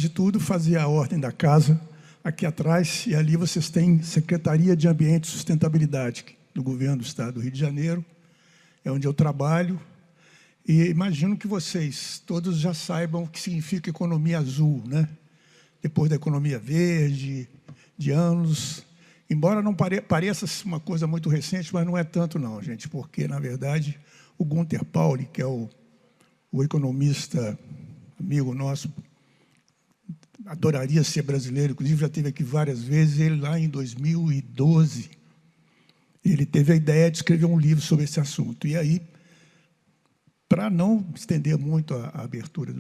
de tudo, fazer a ordem da casa aqui atrás, e ali vocês têm Secretaria de Ambiente e Sustentabilidade do Governo do Estado do Rio de Janeiro, é onde eu trabalho, e imagino que vocês todos já saibam o que significa economia azul, né? Depois da economia verde, de anos, embora não pareça uma coisa muito recente, mas não é tanto não, gente, porque, na verdade, o Gunter Pauli, que é o economista amigo nosso, adoraria ser brasileiro, inclusive já esteve aqui várias vezes, ele lá em 2012, ele teve a ideia de escrever um livro sobre esse assunto. E aí, para não estender muito a abertura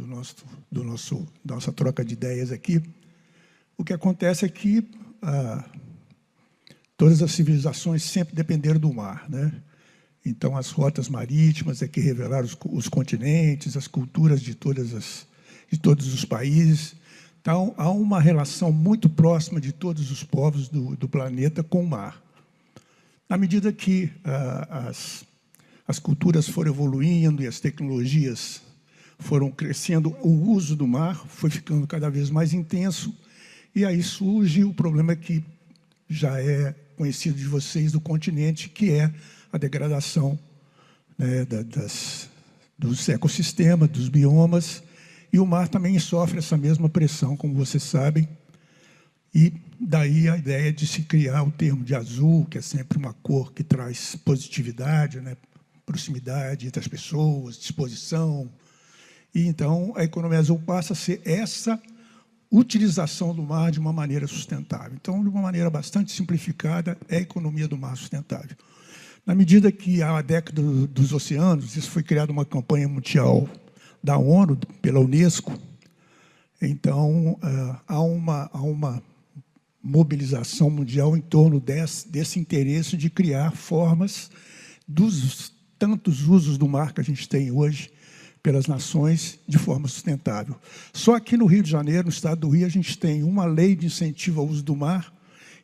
nossa troca de ideias aqui, o que acontece é que todas as civilizações sempre dependeram do mar, né? Então, as rotas marítimas é que revelaram os continentes, as culturas de todos os países. Então, há uma relação muito próxima de todos os povos do planeta com o mar. À medida que as culturas foram evoluindo e as tecnologias foram crescendo, o uso do mar foi ficando cada vez mais intenso, e aí surge o problema que já é conhecido de vocês do continente, que é a degradação, né, dos ecossistemas, dos biomas, e o mar também sofre essa mesma pressão, como vocês sabem, e daí a ideia de se criar o termo de azul, que é sempre uma cor que traz positividade, né, proximidade entre as pessoas, disposição, e então a economia azul passa a ser essa utilização do mar de uma maneira sustentável. Então, de uma maneira bastante simplificada, é a economia do mar sustentável. Na medida que há a década dos oceanos, isso foi criada uma campanha mundial da ONU, pela Unesco, então há uma mobilização mundial em torno desse interesse de criar formas dos tantos usos do mar que a gente tem hoje pelas nações de forma sustentável. Só aqui no Rio de Janeiro, no estado do Rio, a gente tem uma lei de incentivo ao uso do mar,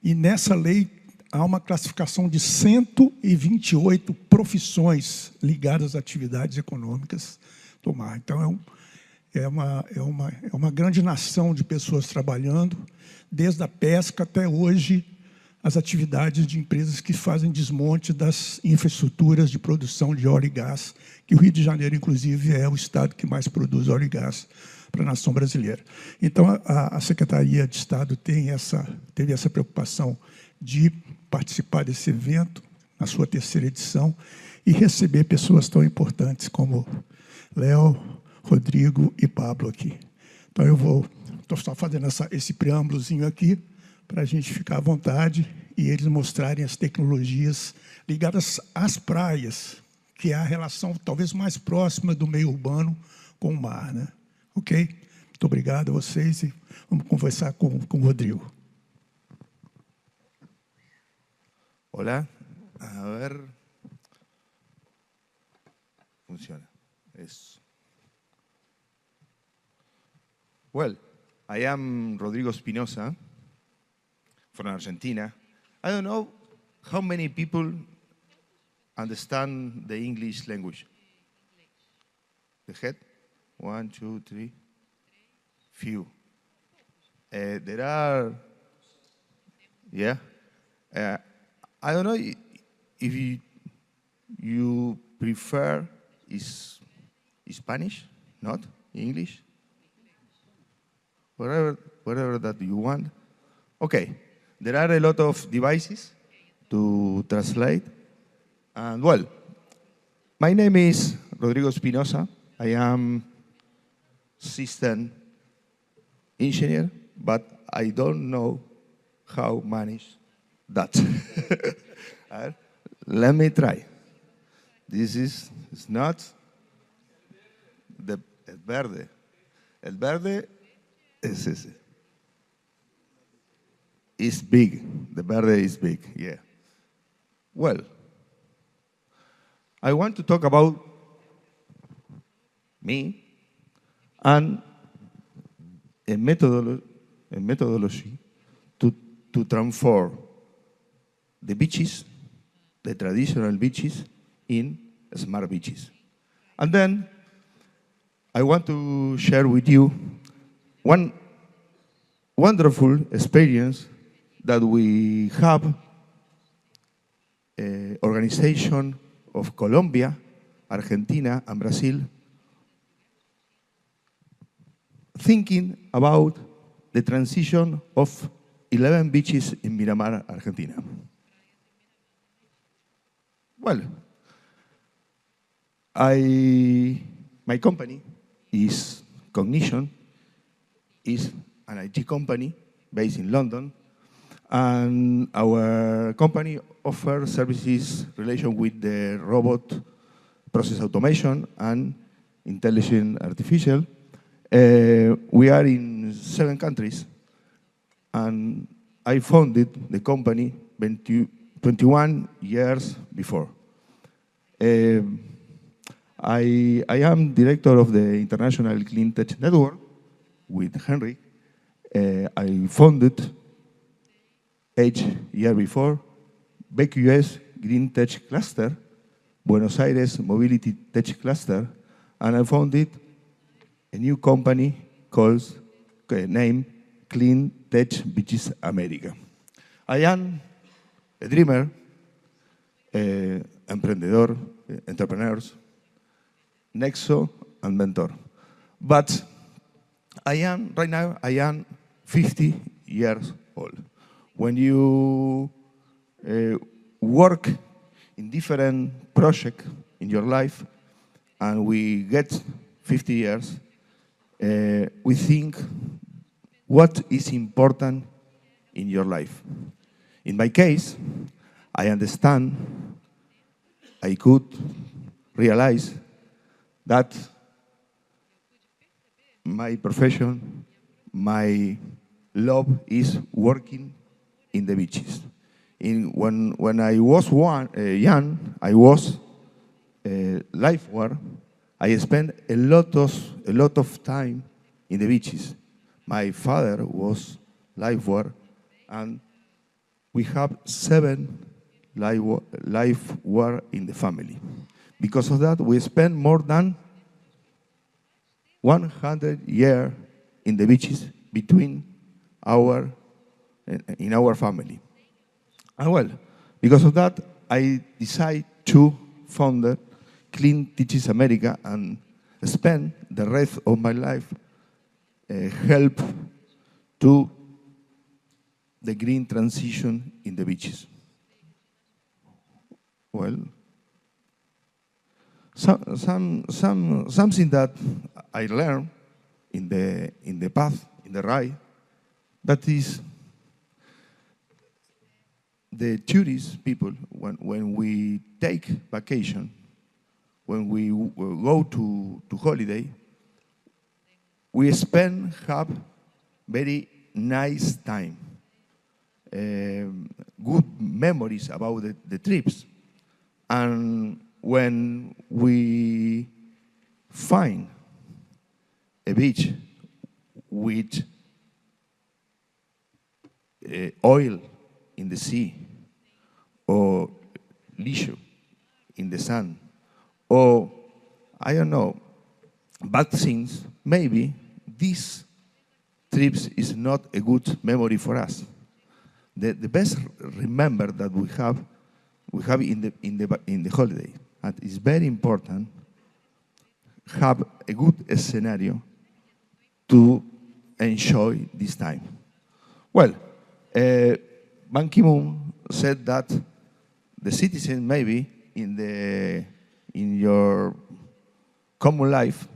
e nessa lei há uma classificação de 128 profissões ligadas a atividades econômicas do mar. Então, é uma grande nação de pessoas trabalhando, desde a pesca até hoje, as atividades de empresas que fazem desmonte das infraestruturas de produção de óleo e gás, que o Rio de Janeiro, inclusive, é o estado que mais produz óleo e gás para a nação brasileira. Então, a Secretaria de Estado teve essa preocupação de participar desse evento, na sua 3ª edição, e receber pessoas tão importantes como Léo, Rodrigo e Pablo aqui. Então, estou só fazendo esse preâmbulozinho aqui, para a gente ficar à vontade e eles mostrarem as tecnologias ligadas às praias, que é a relação talvez mais próxima do meio urbano com o mar, né? Ok? Muito obrigado a vocês e vamos conversar com o Rodrigo. Hola, a ver, funciona, eso. Well, I am Rodrigo Espinosa, from Argentina. I don't know how many people understand the English language. The head? 1, 2, 3. Few. There are, yeah. I don't know if you prefer Spanish, not English. Whatever that you want. Okay. There are a lot of devices to translate. And well, my name is Rodrigo Espinosa. I am system engineer, but I don't know how manage that. Let me try. This is not el verde. El verde es ese. Is big. The verde is big, yeah. Well, I want to talk about me and a methodology to transform the beaches, the traditional beaches, in smart beaches. And then I want to share with you one wonderful experience that we have organization of Colombia, Argentina, and Brazil thinking about the transition of 11 beaches in Miramar, Argentina. Well, my company is Cognition, is an IT company based in London, and our company offers services relation with the robot process automation and intelligent artificial. We are in 7 countries, and I founded the company 21 years before. I am director of the International Clean Tech Network with Henry. I founded 8 years before BQS Green Tech Cluster, Buenos Aires Mobility Tech Cluster, and I founded a new company called, named Clean Tech Beaches America. I am a dreamer, emprendedor, entrepreneurs, nexo, and mentor. But right now, I am 50 years old. When you work in different projects in your life, and we get 50 years, we think what is important in your life. In my case, I understand, I could realize that my profession, my love is working in the beaches. When I was young, I was a lifeguard. I spent a lot of time in the beaches. My father was lifeguard, and we have 7 lifeguard in the family. Because of that, we spend more than 100 years in the beaches in our family. And well, because of that, I decided to found Clean Teaches America and spend the rest of my life help to the green transition in the beaches. Well, something that I learned in the path, in the ride, that is the tourist people, when we take vacation, when we go to holiday, we have very nice time, good memories about the trips. And when we find a beach with oil in the sea, or leisure in the sun, or, I don't know, bad things, maybe this trips is not a good memory for us. The best remember that we have in the holiday, and it's very important have a good scenario to enjoy this time. Well, Ban Ki-moon said that the citizen maybe in your common life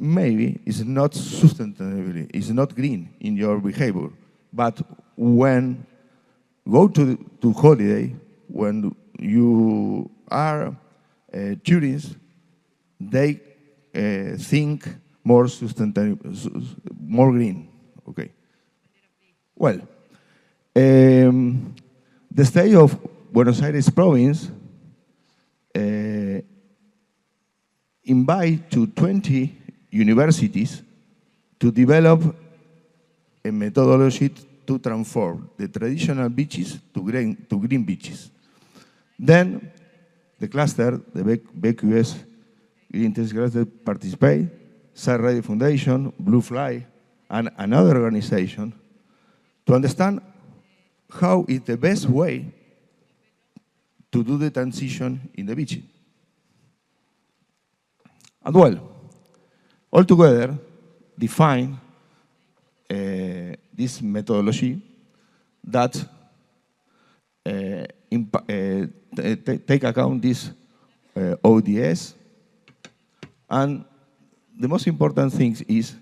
maybe is not sustainable, is not green in your behavior. But when go to holiday, when you are tourists, they think more sustainable, more green. Okay. Well, the state of Buenos Aires province invite to 20 universities to develop a methodology to transform the traditional beaches to green beaches. Then the cluster, the BQS Green Tech Cluster, participate, Site Ready Foundation, Blue Fly, and another organization to understand how is the best way to do the transition in the beaching. And well, altogether, define this methodology that take account this ODS, and the most important thing is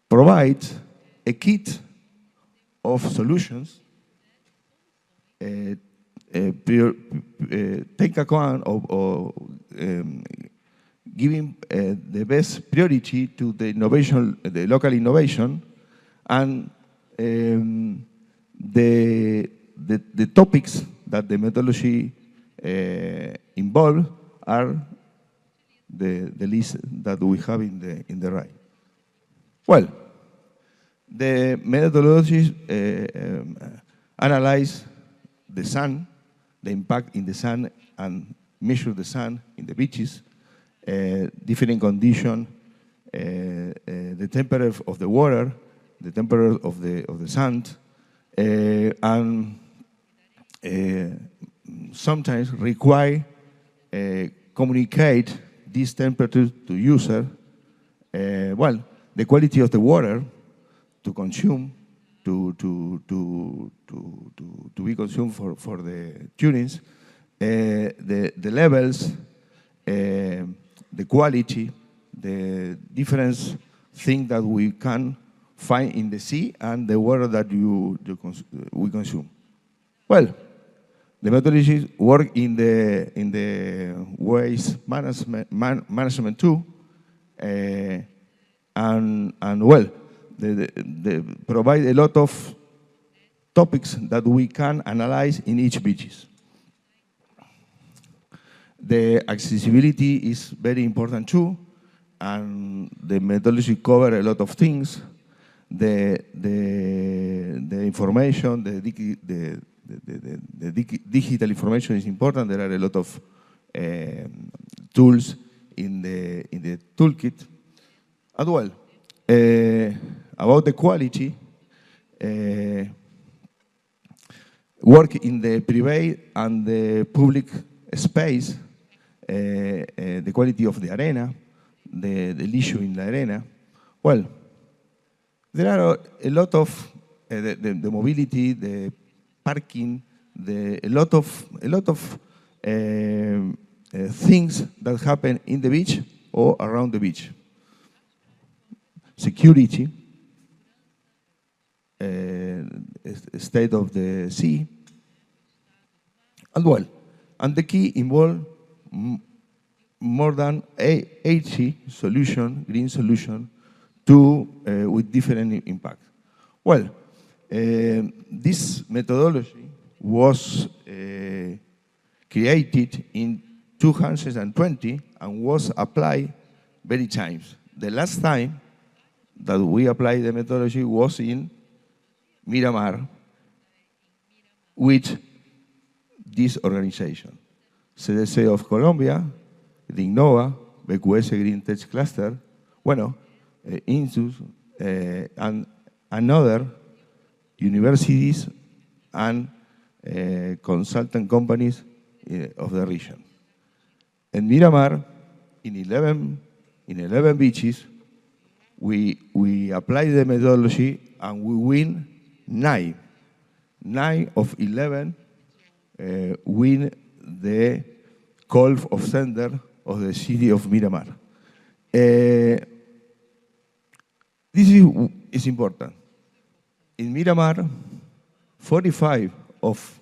provide a kit of solutions, take account of giving the best priority to the innovation, the local innovation, and the topics that the methodology involve are the list that we have in the right. Well, the methodologies analyze the sun, the impact in the sun, and measure the sun in the beaches, different condition, the temperature of the water, the temperature of the sand, and sometimes require communicate this temperature to user. Well, the quality of the water to consume, to be consumed for the tunings, the levels, the quality, the different things that we can find in the sea and the water that we consume. Well, the methodologies work in the waste management too, and well, they provide a lot of topics that we can analyze in each beaches. The accessibility is very important too, and the methodology cover a lot of things. The information, the digital information is important. There are a lot of tools in the toolkit. As well, about the quality, work in the private and the public space, the quality of the arena, the leisure in the arena. Well, there are a lot of the mobility, the parking, a lot of things that happen in the beach or around the beach. Security, state of the sea, and well, and the key involve more than 80 green solution with different impact. Well, this methodology was created in 2020 and was applied many times. The last time that we applied the methodology was in Miramar with this organization. CDC of Colombia, DIGNOVA, BQS Green Tech Cluster, bueno, INSUS, and other universities and consultant companies of the region. In Miramar, in 11 beaches, we apply the methodology and we win 9. 9 of 11 win the call of tender of the city of Miramar. This is important. In Miramar, 45 of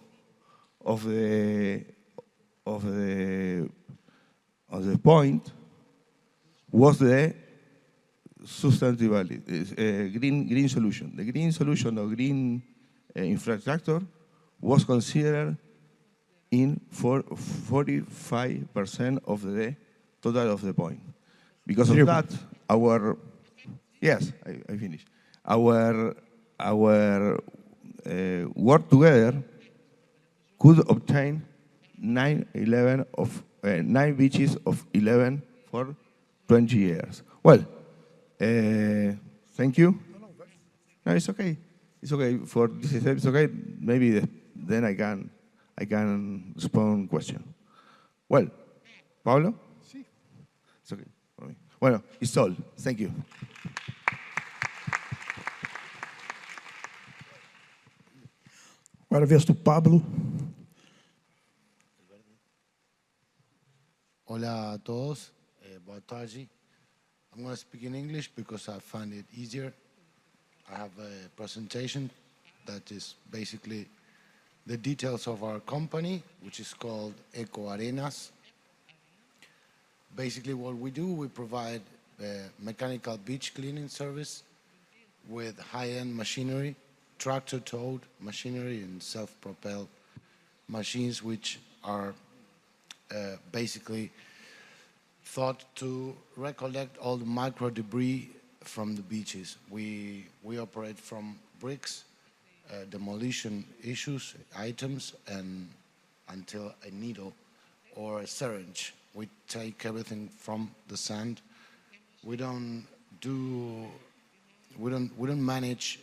the point was the sustainability, green solution. The green solution or green infrastructure was considered in 45% of the total of the point. Because of that, I finished. Our work together could obtain 9 beaches of 11 for 20 years. Well, Thank you. No, it's okay. It's okay. For this step, it's okay. Maybe then I can respond question. Well, Pablo? Sí. It's okay for me. Bueno, it's all. Thank you. Agora a vez do Pablo. Hola a todos, boa tarde. I'm going to speak in English because I find it easier. I have a presentation that is basically the details of our company, which is called Eco Arenas. Basically what we do, we provide mechanical beach cleaning service with high-end machinery, tractor-towed machinery and self-propelled machines which are basically thought to recollect all the micro debris from the beaches. We operate from bricks, demolition issues, items, and until a needle or a syringe. We take everything from the sand. We don't manage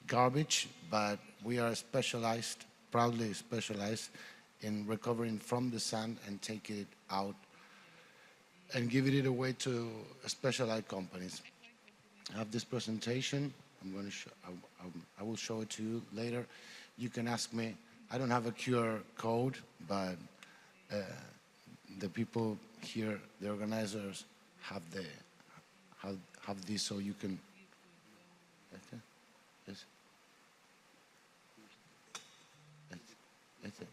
garbage, but we are specialized, proudly specialized in recovering from the sand and taking it out and giving it away to specialized companies. I have this presentation. I'm going to show, I will show it to you later. You can ask me. I don't have a QR code, but the people here, the organizers, have this, so you can. Okay. Yes. That's it.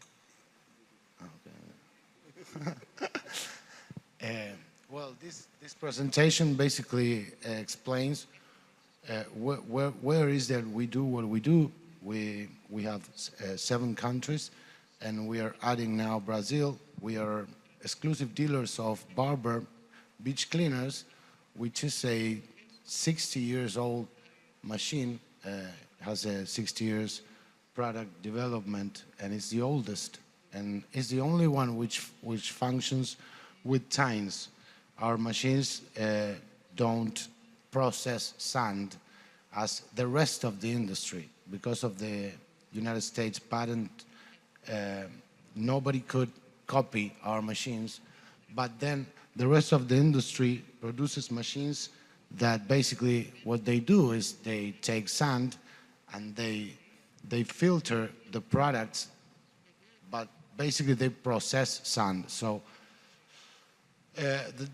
Okay. Well, this presentation basically explains where is that we do what we do. We have 7 countries, and we are adding now Brazil. We are exclusive dealers of Barber beach cleaners, which is a 60 years old machine, has a 60 years product development, and it's the oldest, and it's the only one which functions with tines. Our machines don't process sand as the rest of the industry. Because of the United States patent, nobody could copy our machines, but then the rest of the industry produces machines that basically what they do is they take sand and they filter the products, but basically they process sand. So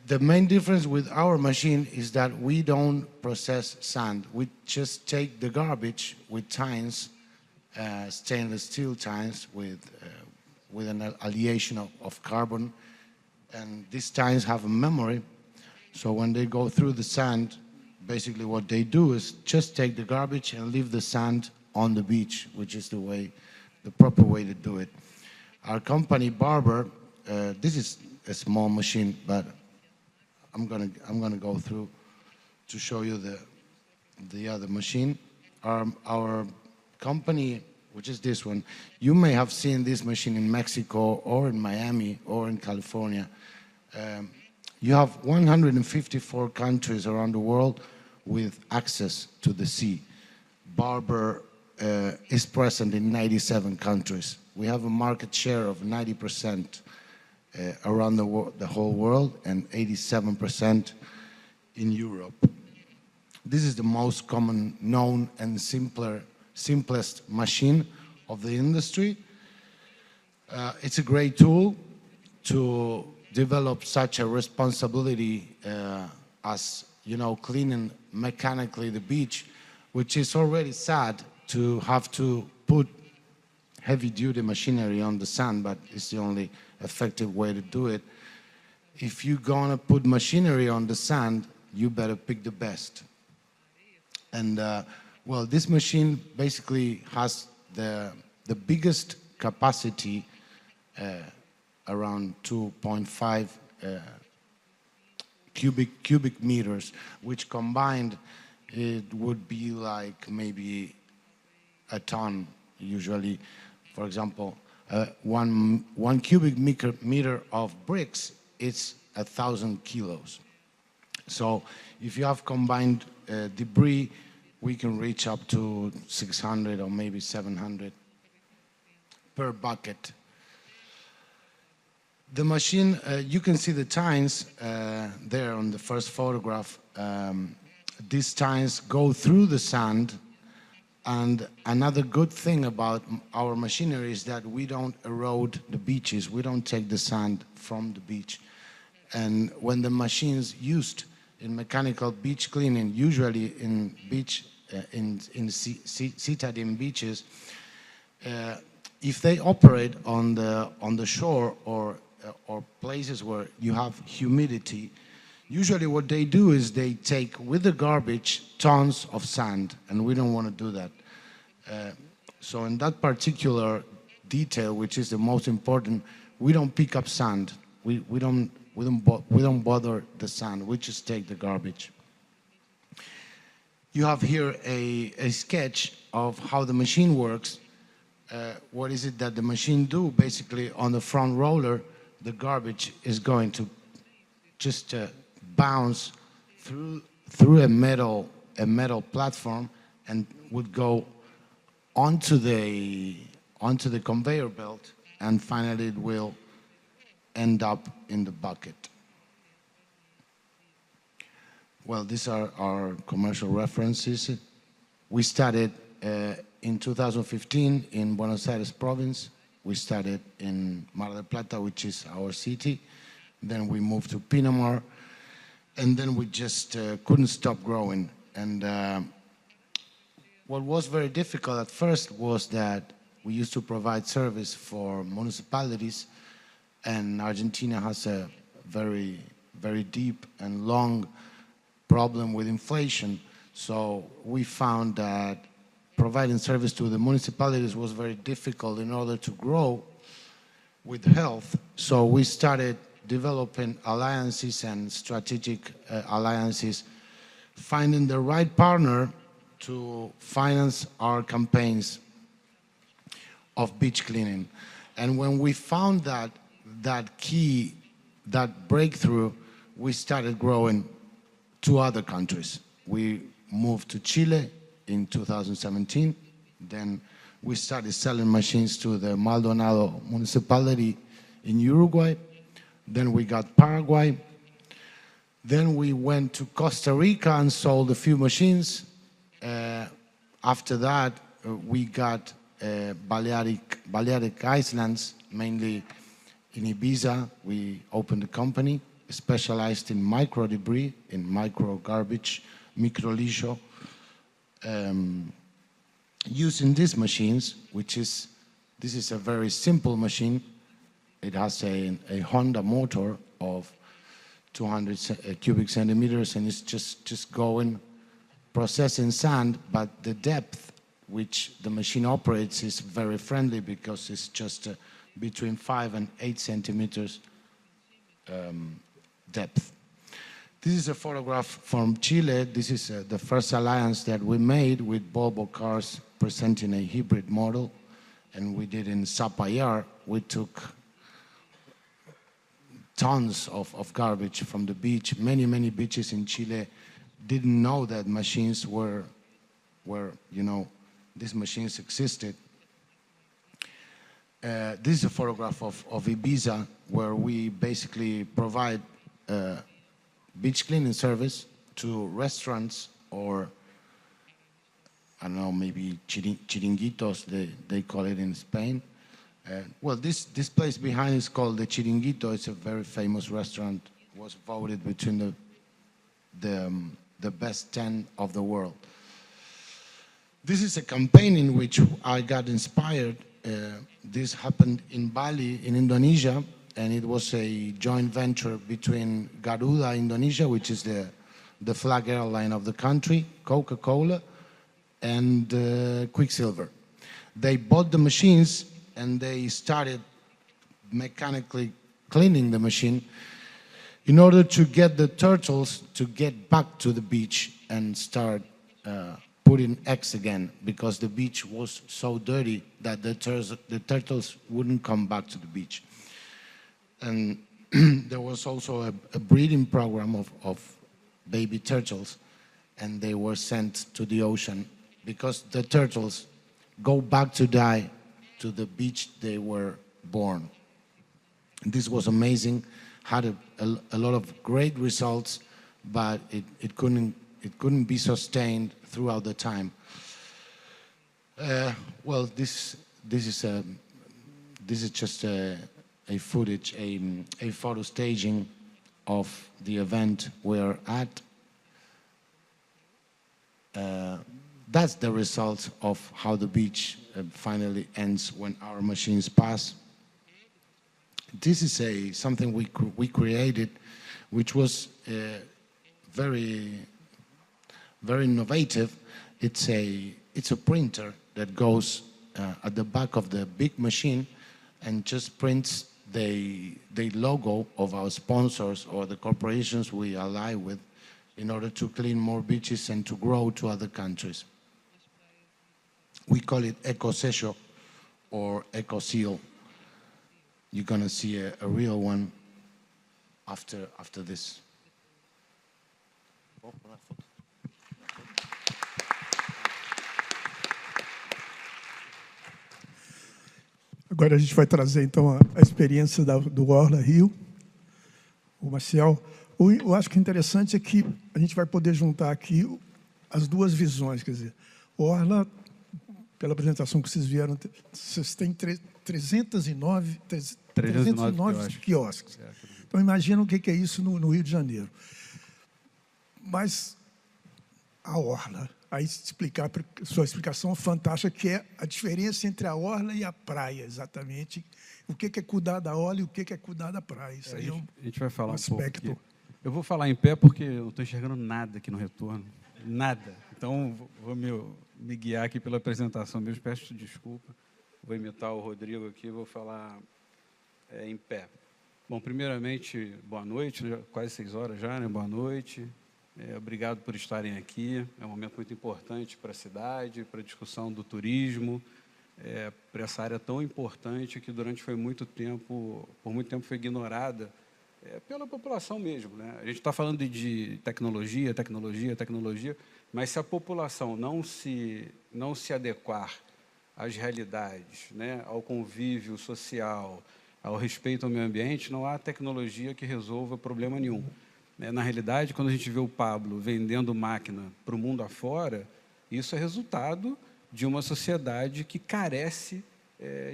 the main difference with our machine is that we don't process sand. We just take the garbage with tines, stainless steel tines with an alliation of carbon, and these tines have a memory. So when they go through the sand, basically what they do is just take the garbage and leave the sand on the beach, which is the proper way to do it. Our company Barber, this is a small machine, but I'm gonna go through to show you the other machine. Our company, which is this one, you may have seen this machine in Mexico or in Miami or in California. You have 154 countries around the world with access to the sea. Barber is present in 97 countries. We have a market share of 90% around the whole world and 87% in Europe. This is the most common known and simplest machine of the industry. It's a great tool to develop such a responsibility as, you know, cleaning mechanically the beach, which is already sad to have to put heavy-duty machinery on the sand, but it's the only effective way to do it. If you're gonna put machinery on the sand, you better pick the best. And well, this machine basically has the biggest capacity, around 2.5 cubic meters, which combined it would be like maybe a ton usually. For example, one cubic meter of bricks, it's 1,000 kilos. So if you have combined debris, we can reach up to 600 or maybe 700 per bucket. The machine, you can see the tines there on the first photograph. These tines go through the sand, and another good thing about our machinery is that we don't erode the beaches. We don't take the sand from the beach. And when the machine's used in mechanical beach cleaning, usually in beach, in citadine beaches, if they operate on the shore or places where you have humidity, usually what they do is they take with the garbage tons of sand, and we don't want to do that. So in that particular detail, which is the most important, we don't pick up sand. We don't bother the sand. We just take the garbage. You have here a sketch of how the machine works. What is it that the machine do? Basically, on the front roller, the garbage is going to just bounce through a metal platform and would go onto the conveyor belt, and finally it will end up in the bucket. Well, these are our commercial references. We started in 2015 in Buenos Aires province. We started in Mar del Plata, which is our city. Then we moved to Pinamar, and then we just couldn't stop growing. And what was very difficult at first was that we used to provide service for municipalities, and Argentina has a very, very deep and long problem with inflation. So we found that providing service to the municipalities was very difficult in order to grow with health. So we started developing alliances and strategic alliances, finding the right partner to finance our campaigns of beach cleaning. And when we found that key, that breakthrough, we started growing to other countries. We moved to Chile in 2017. Then we started selling machines to the Maldonado municipality in Uruguay. Then we got Paraguay. Then we went to Costa Rica and sold a few machines. After that, we got Balearic Islands, mainly in Ibiza. We opened a company specialized in micro debris, in micro garbage, micro lixo. Using these machines, this is a very simple machine. It has a Honda motor of 200 cubic centimeters, and it's just going, processing sand, but the depth which the machine operates is very friendly because it's just between 5 and 8 centimeters depth. This is a photograph from Chile. This is the first alliance that we made with Volvo Cars, presenting a hybrid model, and we did in Zapallar. We took tons of garbage from the beach. Many beaches in Chile didn't know that machines were these machines existed. This is a photograph of Ibiza, where we basically provide beach cleaning service to restaurants, or I don't know, maybe chiringuitos, they call it in Spain. Well, this place behind is called the Chiringuito. It's a very famous restaurant. It was voted between the best 10 of the world. This is a campaign in which I got inspired. This happened in Bali, in Indonesia, and it was a joint venture between Garuda Indonesia, which is the flag airline of the country, Coca-Cola, and Quicksilver. They bought the machines and they started mechanically cleaning the machine in order to get the turtles to get back to the beach and start putting eggs again, because the beach was so dirty that the turtles wouldn't come back to the beach. And there was also a breeding program baby turtles, and they were sent to the ocean because the turtles go back to die to the beach they were born. And this was amazing, had a lot of great results, but it couldn't be sustained throughout the time. Well, this is just a footage, a photo staging of the event we're at. That's the result of how the beach finally ends when our machines pass. This is something we created, which was very innovative. It's a printer that goes at the back of the big machine and just prints the logo of our sponsors or the corporations we ally with in order to clean more beaches and to grow to other countries. We call it EcoSello or EcoSeal. You're gonna see a real one after this. Agora a gente vai trazer, então, a experiência do Orla Rio. O Maciel. Eu acho que interessante é que a gente vai poder juntar aqui as duas visões. Quer dizer, Orla, pela apresentação que vocês vieram, vocês têm 309 quiosques. Então, imagina o que é isso no Rio de Janeiro. Mas a Orla, aí explicar, sua explicação fantástica, que é a diferença entre a orla e a praia, exatamente. O que é cuidar da orla e o que é cuidar da praia. Isso aí a gente vai falar aspecto. Um pouco aqui. Eu vou falar em pé porque eu não estou enxergando nada aqui no retorno. Nada. Então, vou me guiar aqui pela apresentação mesmo. Peço desculpa. Vou imitar o Rodrigo aqui, vou falar em pé. Bom, primeiramente, boa noite, quase 6 horas já, né? Boa noite. Obrigado por estarem aqui. É um momento muito importante para a cidade, para a discussão do turismo, para essa área tão importante que por muito tempo foi ignorada pela população mesmo, né? A gente está falando de tecnologia, mas se a população não se adequar às realidades, né, ao convívio social, ao respeito ao meio ambiente, não há tecnologia que resolva problema nenhum. Na realidade, quando a gente vê o Pablo vendendo máquina para o mundo afora, isso é resultado de uma sociedade que carece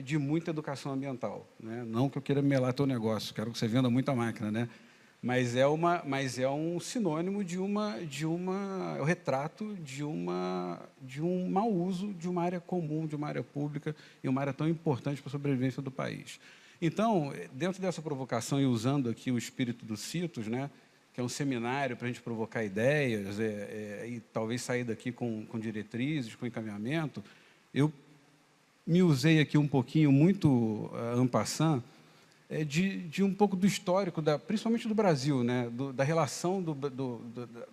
de muita educação ambiental, né? Não que eu queira melar teu negócio, quero que você venda muita máquina, né? Mas é um sinônimo é o retrato de um mau uso de uma área comum, de uma área pública e uma área tão importante para a sobrevivência do país. Então, dentro dessa provocação e usando aqui o espírito do CITOS, né, que é um seminário para a gente provocar ideias e talvez sair daqui com diretrizes, com encaminhamento, eu me usei aqui um pouquinho, muito en passant, de um pouco do histórico, principalmente do Brasil, né, da relação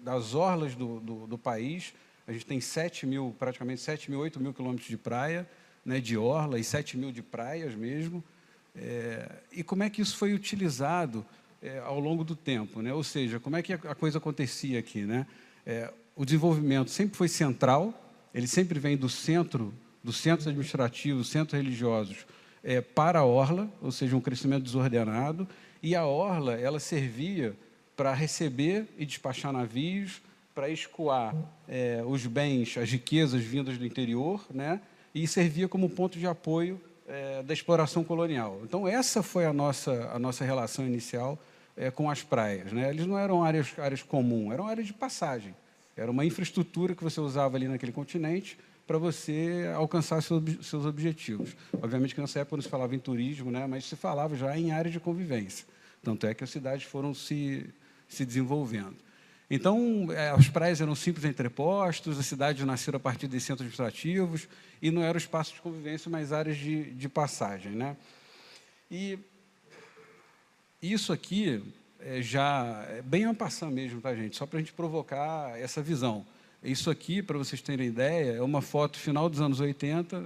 das orlas do país. A gente tem praticamente 7 mil, 8 mil quilômetros de praia, né, de orla, e 7 mil de praias mesmo. E como é que isso foi utilizado ao longo do tempo, né? Ou seja, como é que a coisa acontecia aqui, né? O desenvolvimento sempre foi central, ele sempre vem dos centros administrativos, centros religiosos, para a orla, ou seja, um crescimento desordenado, e a orla ela servia para receber e despachar navios, para escoar os bens, as riquezas vindas do interior, né? E servia como ponto de apoio da exploração colonial. Então, essa foi a nossa relação inicial com as praias, né? Eles não eram áreas comuns, eram áreas de passagem. Era uma infraestrutura que você usava ali naquele continente para você alcançar seus objetivos. Obviamente que nessa época não se falava em turismo, né? Mas se falava já em áreas de convivência. Tanto é que as cidades foram se desenvolvendo. Então, as praias eram simples entrepostos, as cidades nasceram a partir de centros administrativos e não eram espaços de convivência, mas áreas de passagem, né? E isso aqui já é bem en passant mesmo, tá, gente? Só para a gente provocar essa visão. Isso aqui, para vocês terem ideia, é uma foto final dos anos 80.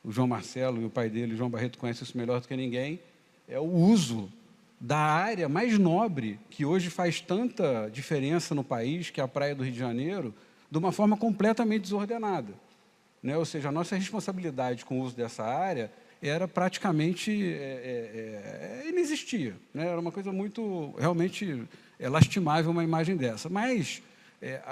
O João Marcelo e o pai dele, o João Barreto, conhecem isso melhor do que ninguém. É o uso da área mais nobre, que hoje faz tanta diferença no país, que é a praia do Rio de Janeiro, de uma forma completamente desordenada, né? Ou seja, a nossa responsabilidade com o uso dessa área era praticamente inexistia, né? Era uma coisa muito, realmente, lastimável uma imagem dessa. Mas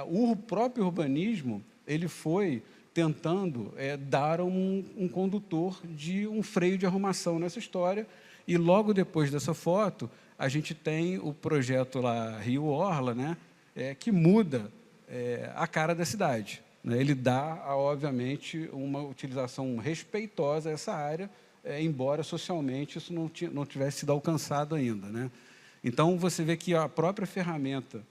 o próprio urbanismo, ele foi tentando dar um condutor de um freio de arrumação nessa história, e logo depois dessa foto, a gente tem o projeto lá Rio Orla, né? Que muda a cara da cidade, né? Ele dá, obviamente, uma utilização respeitosa a essa área, embora socialmente isso não tivesse sido alcançado ainda, né? Então, você vê que a própria ferramenta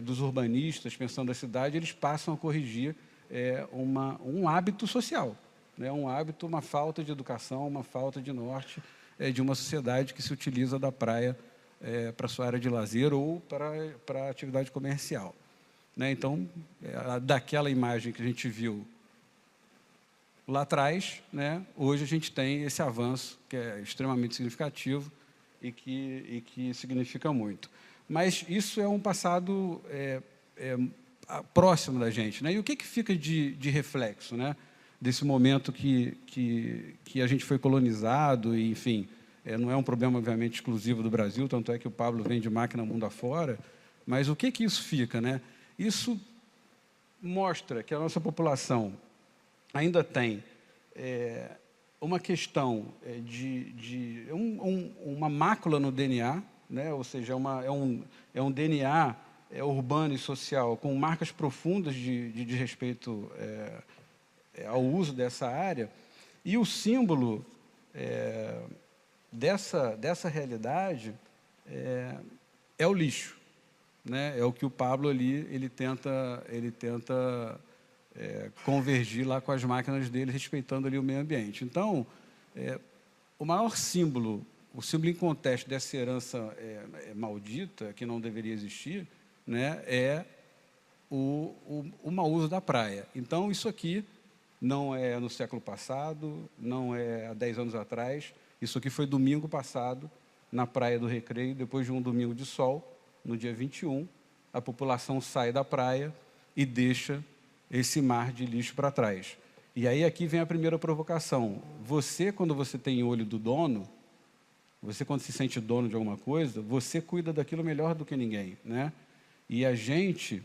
dos urbanistas, pensando a cidade, eles passam a corrigir um hábito social, né? Um hábito, uma falta de educação, uma falta de norte de uma sociedade que se utiliza da praia para sua área de lazer ou para a atividade comercial, né? Então, daquela imagem que a gente viu lá atrás, né, hoje a gente tem esse avanço que é extremamente significativo e que significa muito. Mas isso é um passado próximo da gente, né? E o que fica de reflexo, né, desse momento que a gente foi colonizado e, enfim, não é um problema, obviamente, exclusivo do Brasil, tanto é que o Pablo vende máquina mundo afora, mas o que isso fica, né? Isso mostra que a nossa população ainda tem uma questão de uma mácula no DNA, né? Ou seja, é um DNA urbano e social com marcas profundas de respeito ao uso dessa área, e o símbolo dessa realidade é o lixo, né? É o que o Pablo ali ele tenta convergir lá com as máquinas dele, respeitando ali o meio ambiente. Então, o maior símbolo, o símbolo inconteste dessa herança maldita, que não deveria existir, né, é o mau uso da praia. Então, isso aqui não é no século passado, não é há 10 anos atrás, isso aqui foi domingo passado, na Praia do Recreio, depois de um domingo de sol, no dia 21, a população sai da praia e deixa esse mar de lixo para trás. E aí aqui vem a primeira provocação. Você, quando você tem olho do dono, você, quando se sente dono de alguma coisa, você cuida daquilo melhor do que ninguém, né? E a gente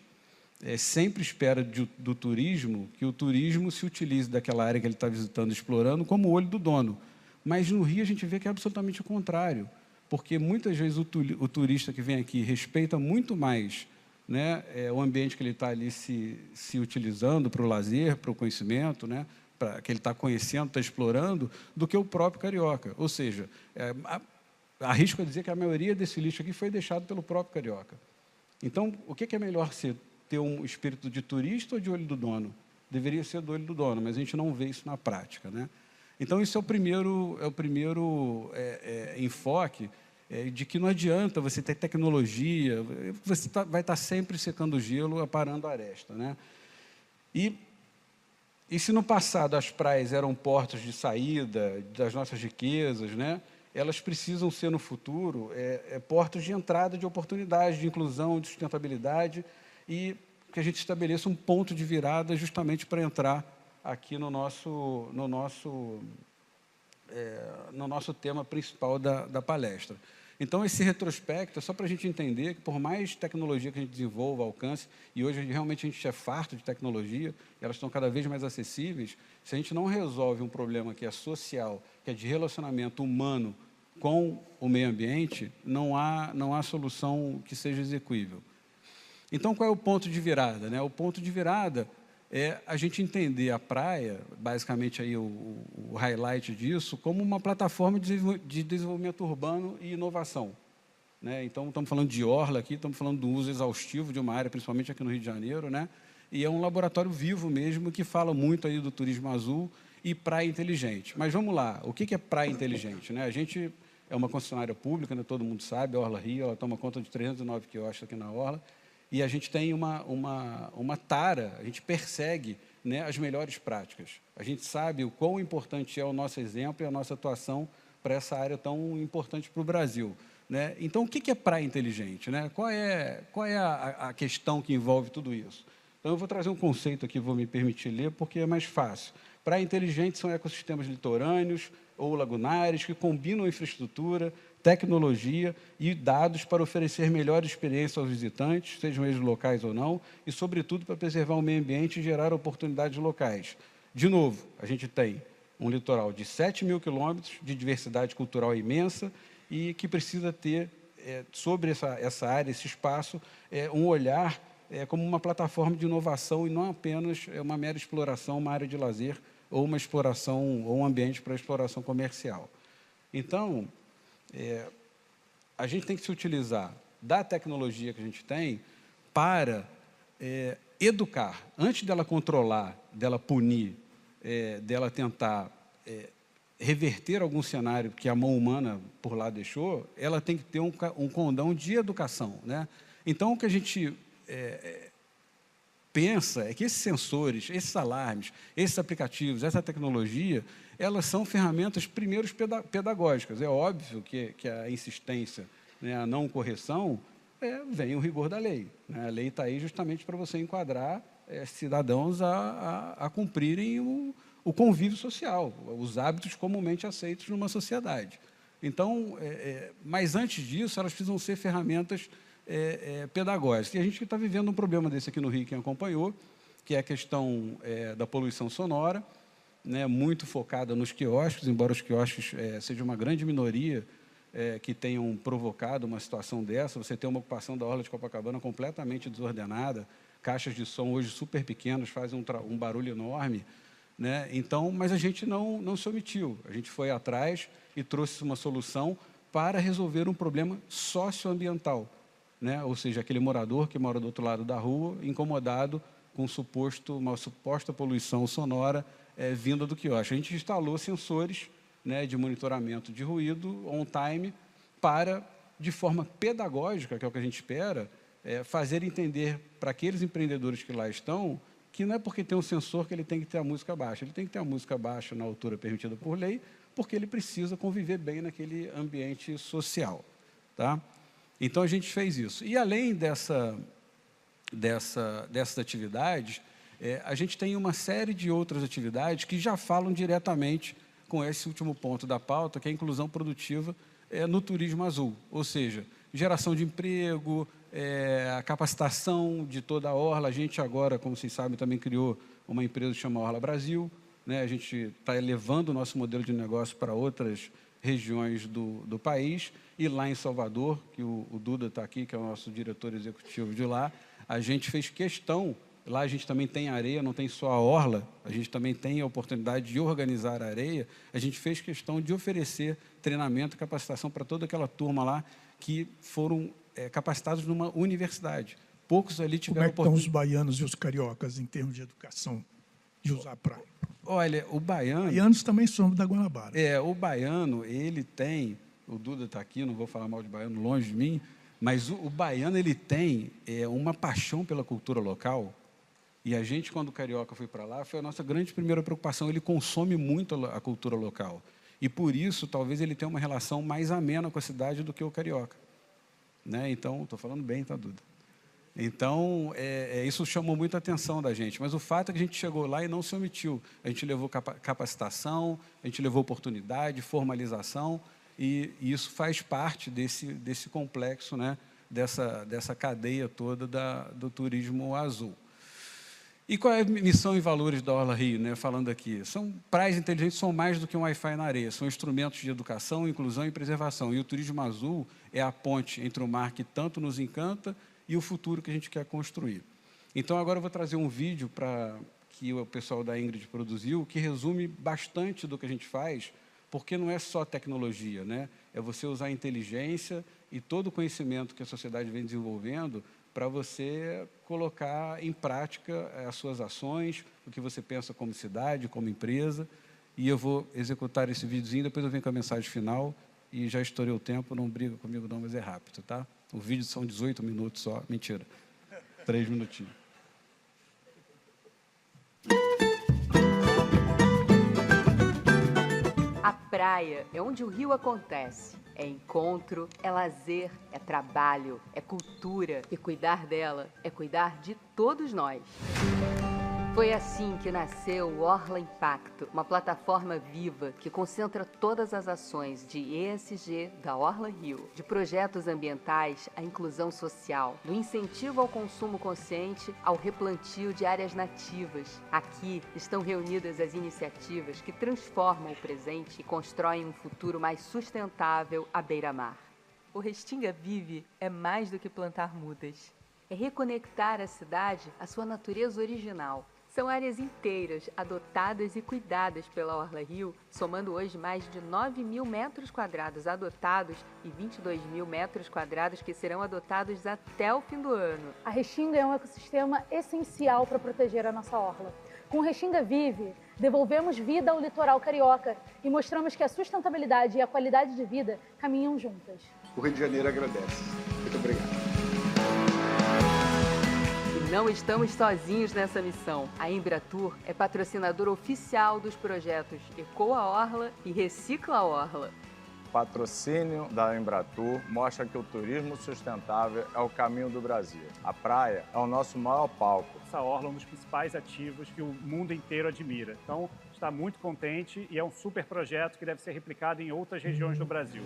sempre espera do turismo que o turismo se utilize daquela área que ele está visitando, explorando, como o olho do dono. Mas no Rio a gente vê que é absolutamente o contrário, porque muitas vezes o turista que vem aqui respeita muito mais, né, o ambiente que ele está ali se utilizando para o lazer, para o conhecimento, né, para que ele está conhecendo, está explorando, do que o próprio carioca. Ou seja, arrisco a dizer que a maioria desse lixo aqui foi deixado pelo próprio carioca. Então, o que é melhor ser? Ter um espírito de turista ou de olho do dono? Deveria ser do olho do dono, mas a gente não vê isso na prática, né? Então, isso é o primeiro enfoque de que não adianta você ter tecnologia, você vai estar sempre secando o gelo, aparando a aresta, né? E se no passado as praias eram portos de saída das nossas riquezas, né, elas precisam ser no futuro portos de entrada de oportunidade, de inclusão, de sustentabilidade, e que a gente estabeleça um ponto de virada justamente para entrar aqui no nosso tema principal da palestra. Então, esse retrospecto é só para a gente entender que, por mais tecnologia que a gente desenvolva, alcance, e hoje realmente a gente é farto de tecnologia, elas estão cada vez mais acessíveis, se a gente não resolve um problema que é social, que é de relacionamento humano com o meio ambiente, não há solução que seja execuível. Então, qual é o ponto de virada, né? O ponto de virada é a gente entender a praia, basicamente aí o highlight disso, como uma plataforma de desenvolvimento urbano e inovação, né? Então, estamos falando de orla aqui, estamos falando do uso exaustivo de uma área, principalmente aqui no Rio de Janeiro, né? E é um laboratório vivo mesmo, que fala muito aí do turismo azul e praia inteligente. Mas vamos lá, o que é praia inteligente, né? A gente é uma concessionária pública, né? Todo mundo sabe, a Orla Rio, ela toma conta de 309 quiosques aqui na Orla, e a gente tem uma tara, a gente persegue, né, as melhores práticas. A gente sabe o quão importante é o nosso exemplo e a nossa atuação para essa área tão importante para o Brasil. né? Então, o que é praia inteligente, né? Qual é a questão que envolve tudo isso? Então, eu vou trazer um conceito aqui, vou me permitir ler, porque é mais fácil. Praia inteligente são ecossistemas litorâneos ou lagunares que combinam infraestrutura, tecnologia e dados para oferecer melhor experiência aos visitantes, sejam eles locais ou não, e, sobretudo, para preservar o meio ambiente e gerar oportunidades locais. De novo, a gente tem um litoral de 7.000 quilômetros, de diversidade cultural imensa, e que precisa ter, sobre essa área, esse espaço, um olhar como uma plataforma de inovação e não apenas uma mera exploração, uma área de lazer ou uma exploração ou um ambiente para exploração comercial. Então, a gente tem que se utilizar da tecnologia que a gente tem para educar. Antes dela controlar, dela punir, dela tentar reverter algum cenário que a mão humana por lá deixou, ela tem que ter um condão de educação, né? Então, o que a gente pensa é que esses sensores, esses alarmes, esses aplicativos, essa tecnologia, elas são ferramentas, primeiro, pedagógicas. É óbvio que a insistência, né, a não correção, vem o rigor da lei, né? A lei está aí justamente para você enquadrar cidadãos a cumprirem o convívio social, os hábitos comumente aceitos numa sociedade. Então, mas antes disso, elas precisam ser ferramentas pedagógicas. E a gente está vivendo um problema desse aqui no Rio, quem acompanhou, que é a questão da poluição sonora, né, muito focada nos quiosques, embora os quiosques sejam uma grande minoria que tenham provocado uma situação dessa. Você tem uma ocupação da orla de Copacabana completamente desordenada, caixas de som hoje super pequenas, fazem um barulho enorme, né? Então, mas a gente não se omitiu, a gente foi atrás e trouxe uma solução para resolver um problema socioambiental, né? Ou seja, aquele morador que mora do outro lado da rua, incomodado com uma suposta poluição sonora vinda do quiosque. A gente instalou sensores, né, de monitoramento de ruído on time para, de forma pedagógica, que é o que a gente espera, fazer entender para aqueles empreendedores que lá estão que não é porque tem um sensor que ele tem que ter a música baixa. Ele tem que ter a música baixa na altura permitida por lei, porque ele precisa conviver bem naquele ambiente social, tá? Então, a gente fez isso. E, além dessas atividades, a gente tem uma série de outras atividades que já falam diretamente com esse último ponto da pauta, que é a inclusão produtiva no turismo azul, ou seja, geração de emprego, a capacitação de toda a orla. A gente agora, como vocês sabem, também criou uma empresa que chama Orla Brasil, né? A gente está elevando o nosso modelo de negócio para outras regiões do país, e lá em Salvador, que o Duda está aqui, que é o nosso diretor executivo de lá, a gente fez questão. Lá a gente também tem areia, não tem só a orla, a gente também tem a oportunidade de organizar a areia. A gente fez questão de oferecer treinamento e capacitação para toda aquela turma lá que foram capacitados numa universidade. Poucos ali tiveram oportunidade. Como é que estão os baianos e os cariocas em termos de educação, de usar a praia? Olha, o baiano... Baianos também somos da Guanabara. O baiano, ele tem... O Duda está aqui, não vou falar mal de baiano, longe de mim, mas o baiano, ele tem uma paixão pela cultura local. E a gente, quando o carioca foi para lá, foi a nossa grande primeira preocupação. Ele consome muito a cultura local. E, por isso, talvez ele tenha uma relação mais amena com a cidade do que o carioca, né? Então, estou falando bem, tá, Duda? Então, isso chamou muita atenção da gente. Mas o fato é que a gente chegou lá e não se omitiu. A gente levou capacitação, a gente levou oportunidade, formalização, e isso faz parte desse complexo, né? dessa cadeia toda do turismo azul. E qual é a missão e valores da Orla Rio, né? Falando aqui? Praias inteligentes são mais do que um Wi-Fi na areia, são instrumentos de educação, inclusão e preservação. E o turismo azul é a ponte entre o mar que tanto nos encanta e o futuro que a gente quer construir. Então, agora eu vou trazer um vídeo que o pessoal da Ingrid produziu, que resume bastante do que a gente faz, porque não é só tecnologia, né? É você usar a inteligência e todo o conhecimento que a sociedade vem desenvolvendo para você colocar em prática as suas ações, o que você pensa como cidade, como empresa. E eu vou executar esse videozinho, depois eu venho com a mensagem final, e já estourei o tempo, não briga comigo não, mas é rápido, tá? O vídeo são 18 minutos só, mentira, 3 minutinhos. A praia é onde o rio acontece. é encontro, é lazer, é trabalho, é cultura. E cuidar dela é cuidar de todos nós. Foi assim que nasceu o Orla Impacto, uma plataforma viva que concentra todas as ações de ESG da Orla Rio, de projetos ambientais à inclusão social, do incentivo ao consumo consciente ao replantio de áreas nativas. Aqui estão reunidas as iniciativas que transformam o presente e constroem um futuro mais sustentável à beira-mar. O Restinga Vive é mais do que plantar mudas. É reconectar a cidade à sua natureza original. São áreas inteiras, adotadas e cuidadas pela Orla Rio, somando hoje mais de 9.000 metros quadrados adotados e 22.000 metros quadrados que serão adotados até o fim do ano. A Restinga é um ecossistema essencial para proteger a nossa orla. Com o Restinga Vive, devolvemos vida ao litoral carioca e mostramos que a sustentabilidade e a qualidade de vida caminham juntas. O Rio de Janeiro agradece. Muito obrigado. Não estamos sozinhos nessa missão. A Embratur é patrocinador oficial dos projetos Ecoa a Orla e Recicla a Orla. O patrocínio da Embratur mostra que o turismo sustentável é o caminho do Brasil. A praia é o nosso maior palco. Essa orla é um dos principais ativos que o mundo inteiro admira. Então, está muito contente e é um super projeto que deve ser replicado em outras regiões do Brasil.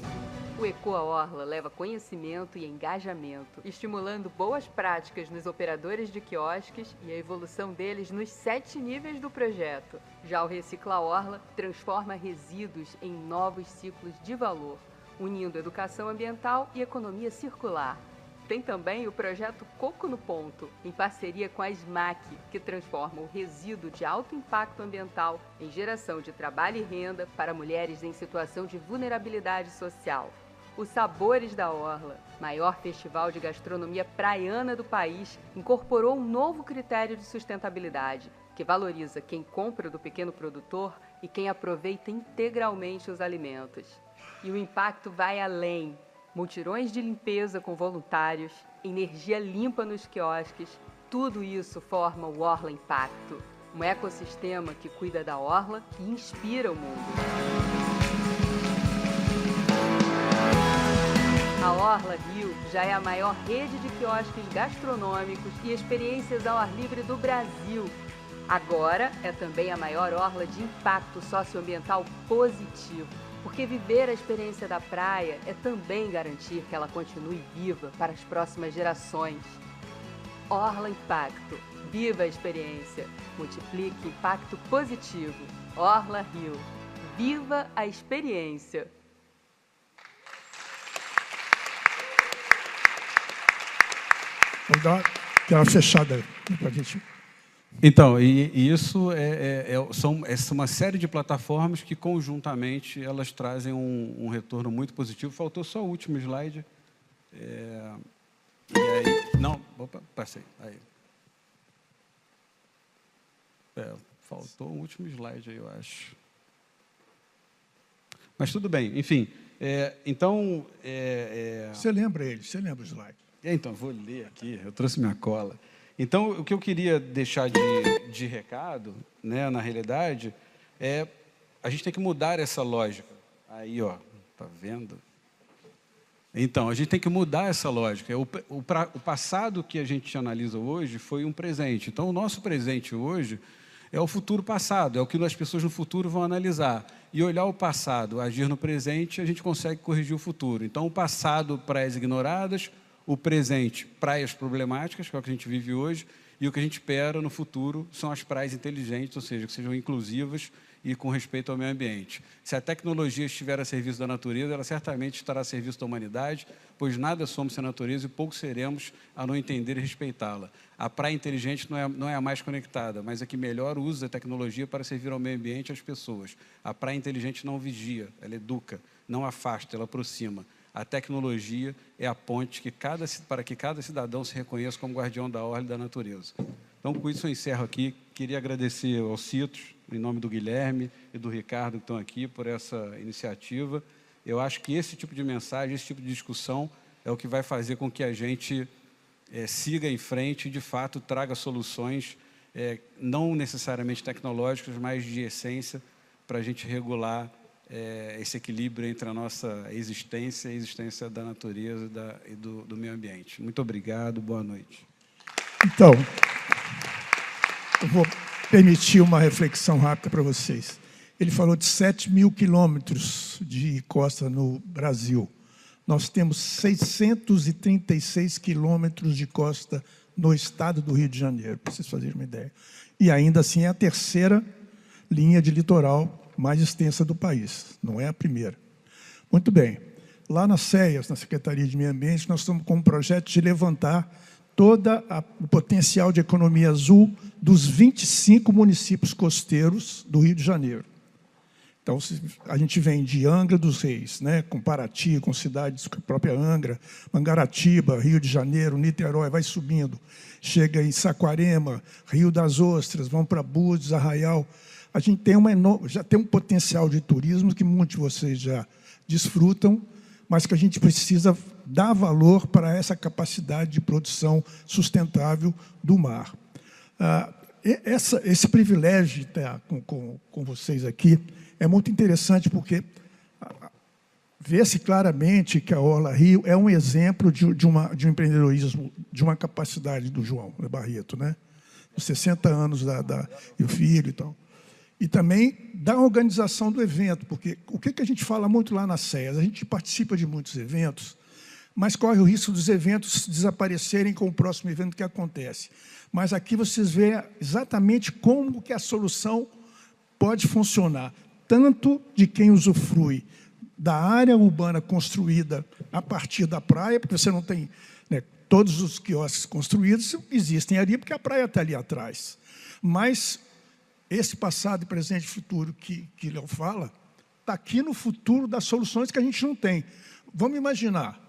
O Ecoa Orla leva conhecimento e engajamento, estimulando boas práticas nos operadores de quiosques e a evolução deles nos 7 níveis do projeto. Já o Recicla Orla transforma resíduos em novos ciclos de valor, unindo educação ambiental e economia circular. Tem também o projeto Coco no Ponto, em parceria com a SMAC, que transforma o resíduo de alto impacto ambiental em geração de trabalho e renda para mulheres em situação de vulnerabilidade social. O Sabores da Orla, maior festival de gastronomia praiana do país, incorporou um novo critério de sustentabilidade, que valoriza quem compra do pequeno produtor e quem aproveita integralmente os alimentos. E o impacto vai além. Mutirões de limpeza com voluntários, energia limpa nos quiosques, tudo isso forma o Orla Impacto, um ecossistema que cuida da orla e inspira o mundo. A Orla Rio já é a maior rede de quiosques gastronômicos e experiências ao ar livre do Brasil. Agora é também a maior orla de impacto socioambiental positivo, porque viver a experiência da praia é também garantir que ela continue viva para as próximas gerações. Orla Impacto. Viva a experiência. Multiplique impacto positivo. Orla Rio. Viva a experiência. Vou dar aquela fechada para a gente. Então, e isso são uma série de plataformas que, conjuntamente, elas trazem um retorno muito positivo. Faltou só o último slide. E aí, não, opa, passei. Aí. Faltou o último slide aí, eu acho. Mas tudo bem, enfim. Então... Você lembra ele, você lembra o slide. Então, vou ler aqui, eu trouxe minha cola. Então, o que eu queria deixar de recado, né, na realidade, a gente tem que mudar essa lógica. Aí, ó, tá vendo? Então, a gente tem que mudar essa lógica. O passado que a gente analisa hoje foi um presente. Então, o nosso presente hoje é o futuro passado, é o que as pessoas no futuro vão analisar. E olhar o passado, agir no presente, a gente consegue corrigir o futuro. Então, o passado, praias ignoradas, o presente, praias problemáticas, que é o que a gente vive hoje, e o que a gente espera no futuro são as praias inteligentes, ou seja, que sejam inclusivas e com respeito ao meio ambiente. Se a tecnologia estiver a serviço da natureza, ela certamente estará a serviço da humanidade, pois nada somos sem a natureza e pouco seremos a não entender e respeitá-la. A praia inteligente não é a mais conectada, mas a que melhor usa a tecnologia para servir ao meio ambiente e às pessoas. A praia inteligente não vigia, ela educa, não afasta, ela aproxima. A tecnologia é a ponte para que cada cidadão se reconheça como guardião da orla e da natureza. Então, com isso eu encerro aqui. Queria agradecer aos CITOS, em nome do Guilherme e do Ricardo, que estão aqui, por essa iniciativa. Eu acho que esse tipo de mensagem, esse tipo de discussão é o que vai fazer com que a gente siga em frente e, de fato, traga soluções não necessariamente tecnológicas, mas de essência, para a gente regular esse equilíbrio entre a nossa existência e a existência da natureza e do meio ambiente. Muito obrigado, boa noite. Então, eu vou permitir uma reflexão rápida para vocês. Ele falou de 7.000 quilômetros de costa no Brasil. Nós temos 636 quilômetros de costa no estado do Rio de Janeiro, para vocês fazerem uma ideia. E ainda assim é a terceira linha de litoral mais extensa do país, não é a primeira. Muito bem. Lá na SEAS, na Secretaria de Meio Ambiente, nós estamos com um projeto de levantar todo o potencial de economia azul dos 25 municípios costeiros do Rio de Janeiro. Então, a gente vem de Angra dos Reis, né, com Paraty, com cidades, com a própria Angra, Mangaratiba, Rio de Janeiro, Niterói, vai subindo. Chega em Saquarema, Rio das Ostras, vão para Búzios, Arraial. A gente tem já tem um potencial de turismo que muitos de vocês já desfrutam, mas que a gente precisa dar valor para essa capacidade de produção sustentável do mar. Esse privilégio de estar com vocês aqui é muito interessante, porque vê-se claramente que a Orla Rio é um exemplo de um empreendedorismo, de uma capacidade do João Barreto, né? Os 60 anos e o filho e tal. E também da organização do evento, porque o que a gente fala muito lá na SEAS? A gente participa de muitos eventos, mas corre o risco dos eventos desaparecerem com o próximo evento que acontece. Mas aqui vocês veem exatamente como que a solução pode funcionar, tanto de quem usufrui da área urbana construída a partir da praia, porque você não tem, né, todos os quiosques construídos existem ali, porque a praia está ali atrás. Mas esse passado, presente e futuro que Léo fala, está aqui no futuro das soluções que a gente não tem. Vamos imaginar,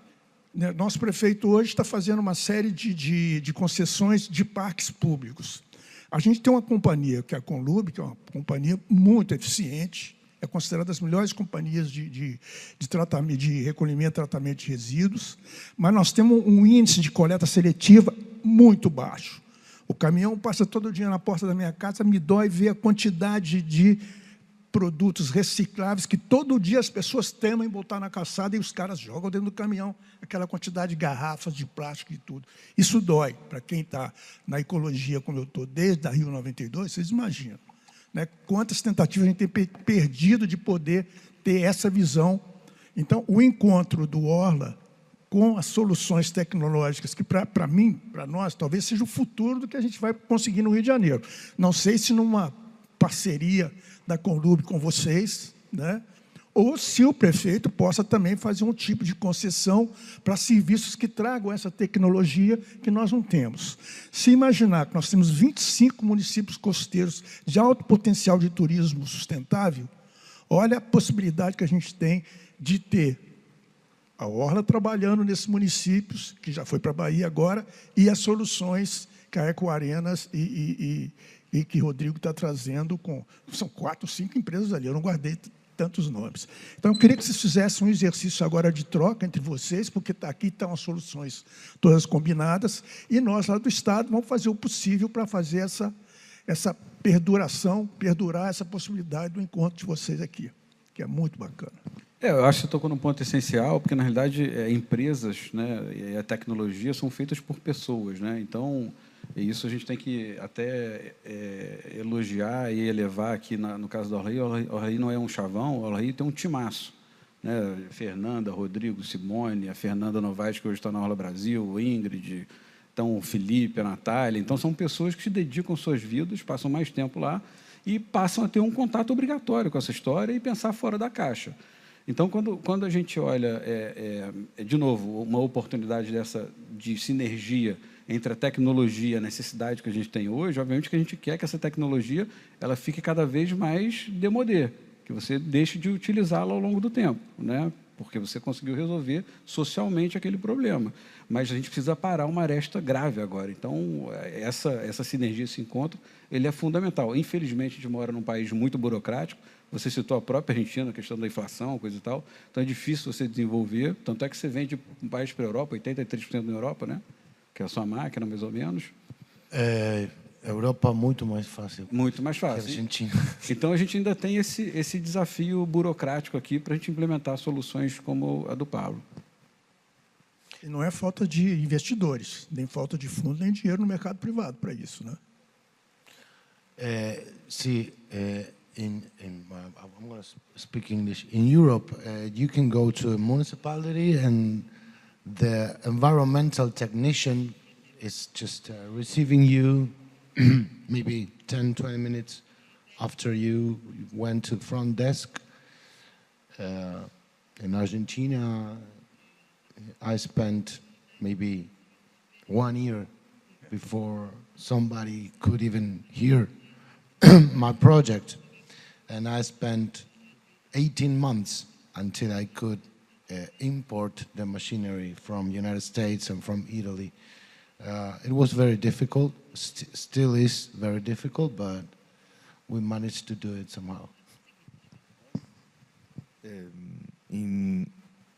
né, nosso prefeito hoje está fazendo uma série de concessões de parques públicos. A gente tem uma companhia, que é a Conlub, que é uma companhia muito eficiente, é considerada das melhores companhias de recolhimento e tratamento de resíduos, mas nós temos um índice de coleta seletiva muito baixo. O caminhão passa todo dia na porta da minha casa, me dói ver a quantidade de produtos recicláveis que todo dia as pessoas temem botar na calçada e os caras jogam dentro do caminhão aquela quantidade de garrafas de plástico e tudo. Isso dói para quem está na ecologia, como eu estou, desde a Rio 92, vocês imaginam, né, quantas tentativas a gente tem perdido de poder ter essa visão. Então, o encontro do Orla com as soluções tecnológicas, que para mim, para nós, talvez seja o futuro do que a gente vai conseguir no Rio de Janeiro. Não sei se numa parceria da Conlub com vocês, né? Ou se o prefeito possa também fazer um tipo de concessão para serviços que tragam essa tecnologia que nós não temos. Se imaginar que nós temos 25 municípios costeiros de alto potencial de turismo sustentável, olha a possibilidade que a gente tem de ter a Orla trabalhando nesses municípios, que já foi para a Bahia agora, e as soluções que a Ecoarenas e que Rodrigo está trazendo são 4, 5 empresas ali, eu não guardei tantos nomes. Então, eu queria que vocês fizessem um exercício agora de troca entre vocês, porque aqui estão as soluções todas combinadas, e nós, lá do Estado, vamos fazer o possível para fazer essa perdurar essa possibilidade do encontro de vocês aqui, que é muito bacana. Eu acho que você tocou num ponto essencial, porque, na realidade, empresas, né, e a tecnologia são feitas por pessoas, né? Então, isso a gente tem que até elogiar e elevar aqui no caso da Orla Rio. A Orla Rio não é um chavão, a Orla Rio tem um timaço, né? Fernanda, Rodrigo, Simone, a Fernanda Novaes, que hoje está na Orla Brasil, o Ingrid, então o Felipe, a Natália. Então, são pessoas que se dedicam suas vidas, passam mais tempo lá e passam a ter um contato obrigatório com essa história e pensar fora da caixa. Então, quando a gente olha, de novo, uma oportunidade dessa de sinergia entre a tecnologia e a necessidade que a gente tem hoje, obviamente que a gente quer que essa tecnologia ela fique cada vez mais demodê, que você deixe de utilizá-la ao longo do tempo, né? Porque você conseguiu resolver socialmente aquele problema. Mas a gente precisa parar uma aresta grave agora. Então, essa sinergia, esse encontro, ele é fundamental. Infelizmente, a gente mora num país muito burocrático. Você citou a própria Argentina, a questão da inflação, coisa e tal. Então, é difícil você desenvolver. Tanto é que você vende um país para a Europa, 83% na Europa, né? Que é a sua máquina, mais ou menos. Europa muito mais fácil Muito mais que a fácil. Argentina. Então, a gente ainda tem esse desafio burocrático aqui para a gente implementar soluções como a do Pablo. E não é falta de investidores, nem falta de fundo, nem dinheiro no mercado privado para isso, né? See, I'm going to speak English. In Europe, you can go to a municipality and the environmental technician is just receiving you maybe 10, 20 minutes after you went to the front desk. In Argentina, I spent maybe 1 year before somebody could even hear my project. And I spent 18 months until I could import the machinery from United States and from Italy. It was very difficult, still is very difficult, but we managed to do it somehow. In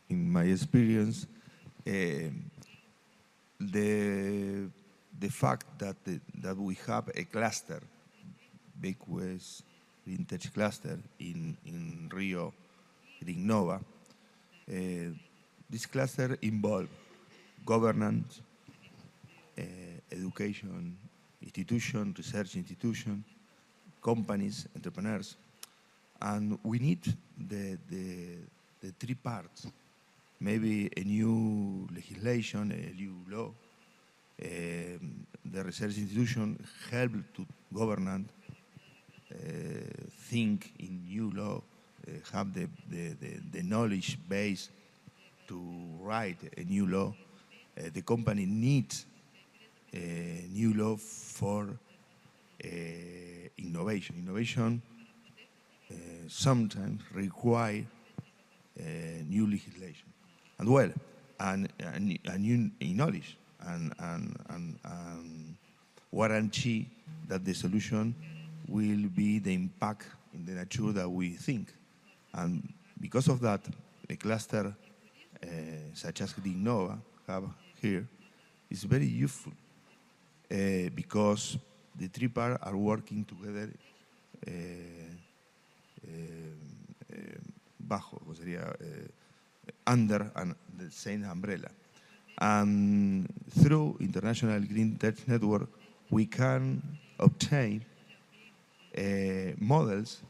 my experience, the fact that we have a cluster, Big West Vintage Cluster in Rio, Innova, this cluster involves governance, education institution, research institution, companies, entrepreneurs, and we need the three parts. Maybe a new legislation, a new law. The research institution help to govern, think in new law, have the knowledge base to write a new law. The company needs a new law for innovation. Innovation sometimes require new legislation, and well, and new knowledge, and guarantee that the solution will be the impact in the nature that we think. And because of that, a cluster such as Innova have here is very useful because the three parts are working together under the same umbrella. And through International Green Tech Network, we can obtain models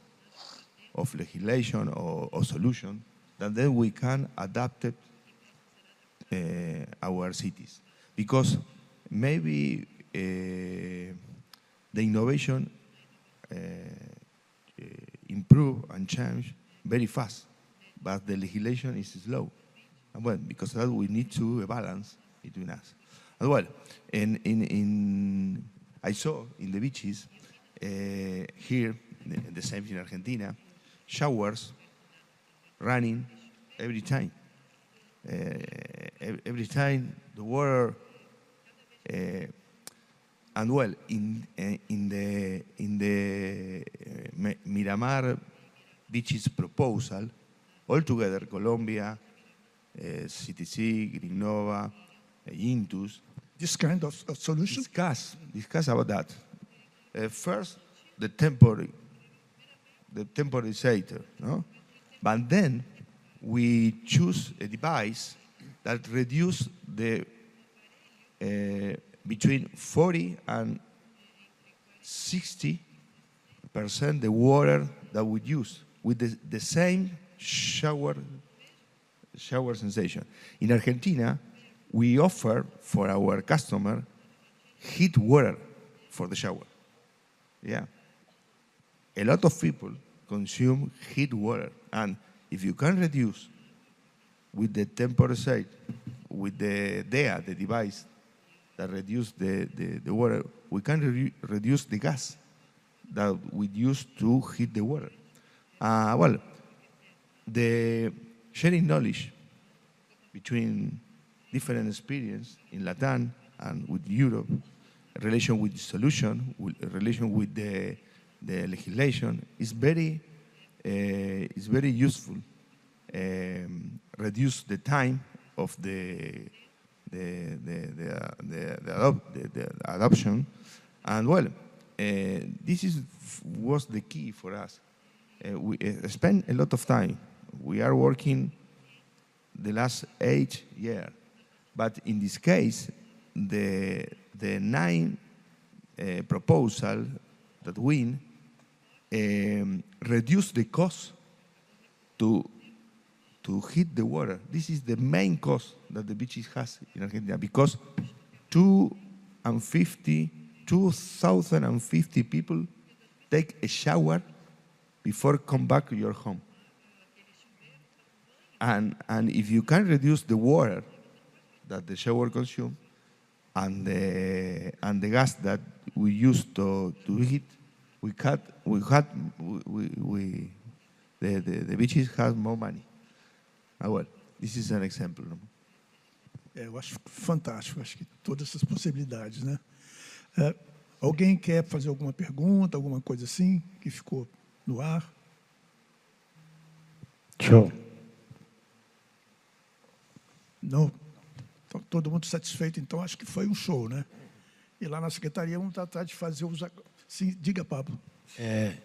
of legislation or solution that then we can adapt it our cities. Because maybe the innovation improve and change very fast, but the legislation is slow. And well, because of that we need to balance between us. And well, I saw in the beaches here, the same in Argentina, showers running every time. Every time the water, and well, in the Miramar beaches proposal, altogether Colombia, CTC, Innova, Intus, This kind of solution? discuss about that. First, the temporizer, no? But then we choose a device that reduce the between 40 and 60% the water that we use with the same shower sensation. In Argentina, we offer for our customer heat water for the shower. Yeah. A lot of people consume heat water, and if you can reduce with the temperature, with the DEA, the device that reduce the water, we can reduce the gas that we use to heat the water. Well, the sharing knowledge between different experience in Latin and with Europe, relation with the solution, relation with the legislation is very useful. Reduce the time of the adoption, and well, was the key for us. We spent a lot of time. We are working the last 8 years, but in this case, the 9 proposal that win reduce the cost to hit the water. This is the main cost that the beaches has in Argentina, because 2,050 people take a shower before come back to your home. And if you can reduce the water that the shower consumes and the gas that we use to heat, the beaches have more money. Well, this is an example. Eu acho fantástico, acho que todas essas possibilidades, né? Alguém quer fazer alguma pergunta, alguma coisa assim, que ficou no ar? Show. Não? Então, todo mundo satisfeito, então acho que foi um show, né? E lá na secretaria vamos tratar de fazer os... Sim, diga, Pablo. I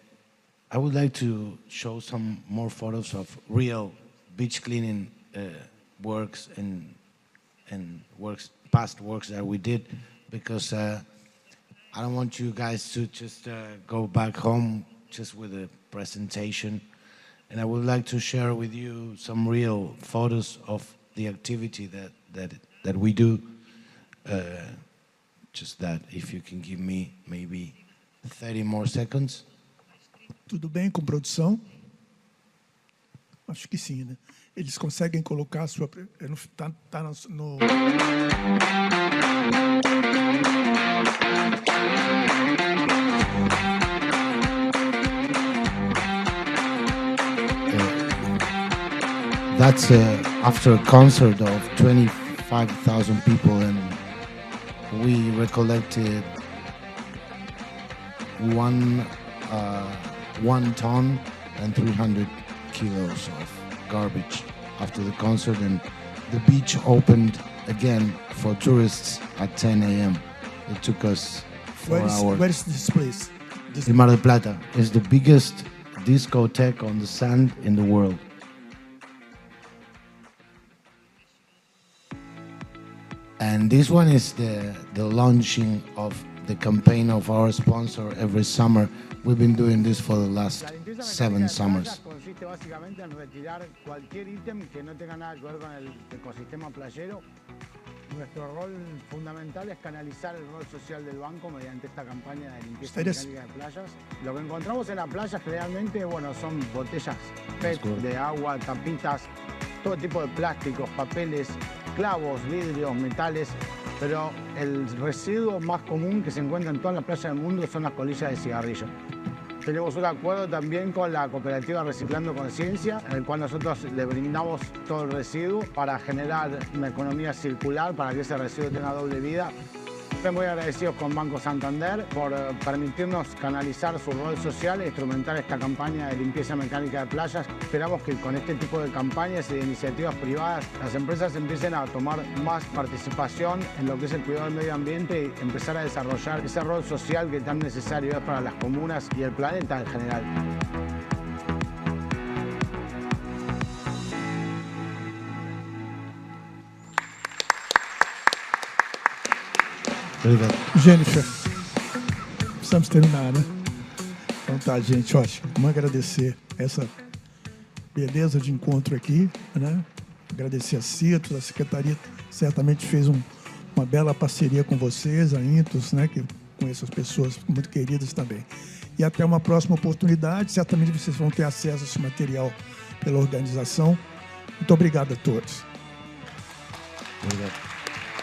would like to show some more photos of real beach cleaning works and past works that we did, because I don't want you guys to just go back home just with a presentation. And I would like to share with you some real photos of the activity that we do. Just that, if you can give me maybe 30 more seconds. Tudo bem com produção? Acho que sim, né? Eles conseguem colocar a sua... Tá no... That's after a concert of 25,000 people, and we recollected 1 ton and 300 kilos of garbage after the concert, and the beach opened again for tourists at 10 a.m. It took us 4 hours. Where is this place? In Mar del Plata is the biggest discotheque on the sand in the world. And this one is the launching of the campaign of our sponsor every summer. We've been doing this for the last 7 summers. Consiste básicamente en retirar cualquier ítem que no tenga nada que ver con el ecosistema playero. Nuestro rol fundamental es canalizar el rol social del banco mediante esta campaña de limpieza mecánica de playas. Lo que encontramos en la playa generalmente, bueno, son botellas PET de agua, tapitas, todo tipo de plásticos, papeles, clavos, vidrios, metales, pero el residuo más común que se encuentra en todas las playas del mundo son las colillas de cigarrillo. Tenemos un acuerdo también con la cooperativa Reciclando Conciencia, en el cual nosotros le brindamos todo el residuo para generar una economía circular, para que ese residuo tenga doble vida. Estoy muy agradecidos con Banco Santander por permitirnos canalizar su rol social e instrumentar esta campaña de limpieza mecánica de playas. Esperamos que con este tipo de campañas y de iniciativas privadas las empresas empiecen a tomar más participación en lo que es el cuidado del medio ambiente y empezar a desarrollar ese rol social que tan necesario es para las comunas y el planeta en general. Jennifer, precisamos terminar, né? Então tá, gente, ó, vamos agradecer essa beleza de encontro aqui, né? Agradecer a Citos, a Secretaria certamente fez uma bela parceria com vocês, a Intos, né? Que conheço as pessoas muito queridas também. E até uma próxima oportunidade, certamente vocês vão ter acesso a esse material pela organização. Muito obrigado a todos. Obrigado.